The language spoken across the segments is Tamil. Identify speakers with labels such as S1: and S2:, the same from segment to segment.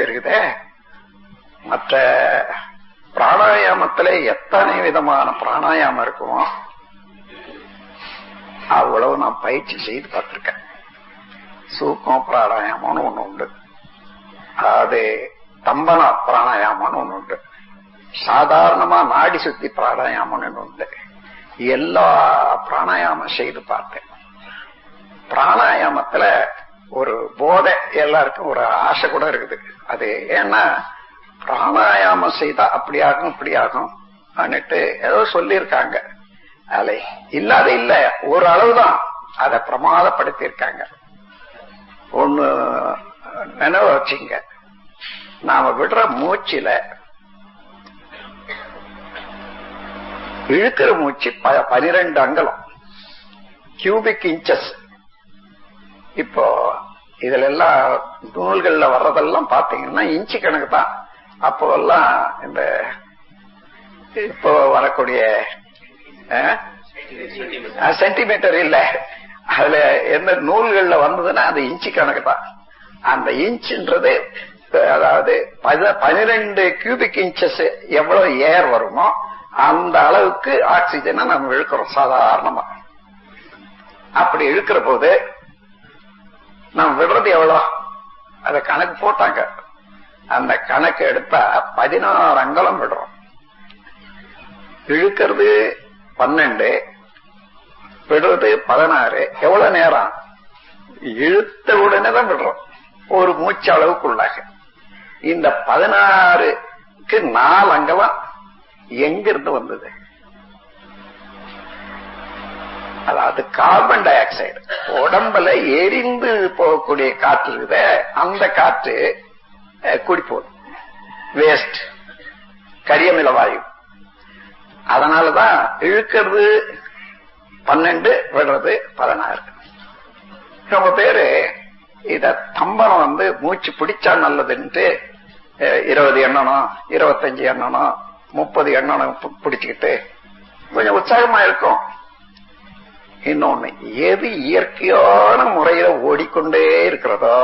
S1: இருக்குதே. மற்ற பிராணாயாமத்திலே எத்தனை விதமான பிராணாயாமம் இருக்குமோ அவ்வளவு நான் பயிற்சி செய்து பார்த்திருக்கேன். சூக்கம் பிராணாயாமம்னு ஒண்ணு உண்டு, அது தம்பன பிராணாயாமம்னு ஒண்ணு உண்டு, சாதாரணமா நாடி சுத்தி பிராணாயாமம்னு உண்டு. எல்லா பிராணாயாமம் செய்து பார்த்தேன். பிராணாயாமத்துல ஒரு போதை எல்லாருக்கும் ஒரு ஆசை கூட இருக்குது. அது ஏன்னா பிராணாயாமம் செய்தா அப்படி ஆகும் இப்படி ஆகும் ஏதோ சொல்லியிருக்காங்க. அதுல இல்லாத இல்ல, ஒரு அளவுதான் அதை பிரமாதப்படுத்தி இருக்காங்க. ஒண்ணு நினைவு வச்சுங்க, நாம விடுற மூச்சில இழுக்கிற மூச்சு 12 அங்குலம் கியூபிக் இன்ச்சஸ். இப்போ இதுல எல்லாம் நூல்கள்ல வர்றதெல்லாம் பாத்தீங்கன்னா இன்ச்சு கணக்கு தான். அப்போ எல்லாம் இந்த இப்போ வரக்கூடிய சென்டிமீட்டர் இல்ல, அதுல எந்த நூல்கள்ல வந்ததுன்னா அது இன்ச்சு கணக்கு தான். அந்த இன்ச்சுன்றது அதாவது 12 கியூபிக் இன்ச்சஸ் எவ்வளவு ஏர் வருமோ அந்த அளவுக்கு ஆக்சிஜனை நம்ம இழுக்கிறோம் சாதாரணமா. அப்படி இழுக்கிற போது நம்ம விடுறது எவ்வளோ அத கணக்கு போட்டாங்க. அந்த கணக்கு எடுத்தா 16 அங்குலம் விடுறோம். இழுக்கிறது 12, விடுறது 16. எவ்வளவு நேரம்? இழுத்த உடனே தான் விடுறோம், ஒரு மூச்சு அளவுக்குள்ளாக. இந்த 16க்கு 4 அங்குலம் எங்கிருந்து வந்தது? அதாவது கார்பன் டை ஆக்சைடு, உடம்புல எரிந்து போகக்கூடிய காற்று இருக்குத, அந்த காற்று கூடி போகுது, வேஸ்ட், கரியமில வாயு. அதனாலதான் இழுக்கிறது 12, விடுறது 16. ரொம்ப பேரு இத தம்பனம் மூச்சு பிடிச்சா நல்லதுன்ட்டு 20 எண்ணணும், 25 எண்ணணும், 30 எண்ணணும் பிடிச்சுக்கிட்டு கொஞ்சம் உற்சாகமா இருக்கும். இன்னொன்னு, எது இயற்கையான முறையில ஓடிக்கொண்டே இருக்கிறதோ,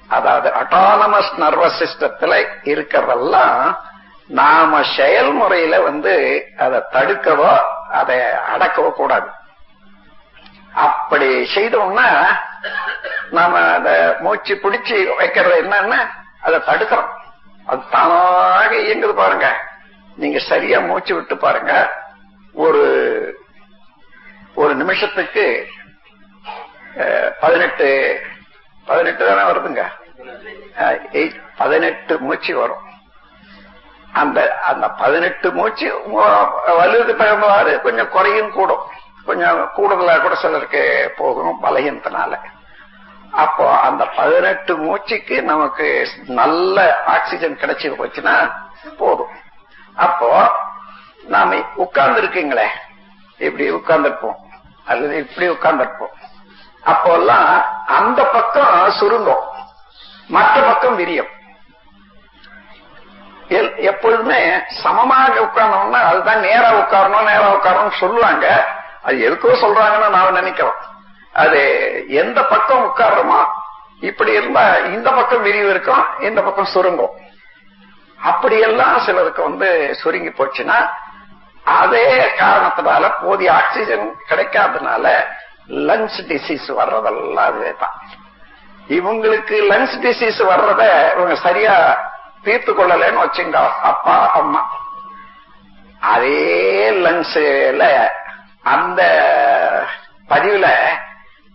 S1: அதாவது அட்டானமஸ் நர்வஸ் சிஸ்டத்துல இருக்கிறதெல்லாம் நாம செயல்முறையில அதை தடுக்கவோ அதை அடக்கவோ கூடாது. அப்படி செய்தோம்னா நாம அத மூச்சு பிடிச்சு வைக்கிறது என்னன்னா அதை தடுக்கிறோம். அது தானாக இயங்குது பாருங்க. நீங்க சரியா மூச்சு விட்டு பாருங்க, ஒரு நிமிஷத்துக்கு 18 தானே வருதுங்க, 18 மூச்சு வரும். அந்த 18 மூச்சு வலுவுக்கு தகுந்தவாறு கொஞ்சம் குறையும் கூடும், கொஞ்சம் கூடுதலா கூட சிலருக்கு போகும் பலகீனத்தினால. அப்போ அந்த 18 மூச்சுக்கு நமக்கு நல்ல ஆக்சிஜன் கிடைச்சி போச்சுன்னா போதும். அப்போ நாம உட்கார்ந்து இருக்கீங்களே, இப்படி உட்கார்ந்துருப்போம் அல்லது இப்படி உட்கார்ந்துருப்போம், அப்போல்லாம் அந்த பக்கம் சுருங்கும், மற்ற பக்கம் விரியும். எப்பொழுதுமே சமமாக உட்கார்ந்தோம்னா அதுதான் நேரா உட்காரணும் சொல்லுவாங்க. அது எதுக்கோ சொல்றாங்கன்னு நாம நினைக்கிறோம். அது எந்த பக்கம் உட்கார்றோமோ இப்படி இருந்தா இந்த பக்கம் விரிவு இருக்கும், இந்த பக்கம் சுருங்கும். அப்படியெல்லாம் சிலருக்கு சுருங்கி போச்சுன்னா அதே காரணத்தினால போதிய ஆக்சிஜன் கிடைக்காதனால லங்ஸ் டிசீஸ் வர்றதெல்லாம் அதுதான். இவங்களுக்கு லங்ஸ் டிசீஸ் வர்றத இவங்க சரியா தீர்த்து கொள்ளலன்னு வச்சுங்க அப்பா அம்மா. அதே லங்ஸ்ல அந்த பதிவுல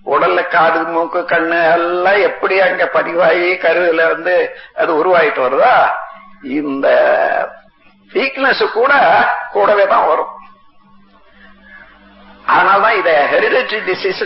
S1: உடல்ல காது மூக்கு கண்ணு எல்லாம் எப்படி அங்க பதிவாகி கருவில அது உருவாயிட்டு வருதா, இந்த வீக்னஸ் கூடவே தான் வரும். அதனாலதான் இத ஹெரிடிட்டரி டிசீஸ்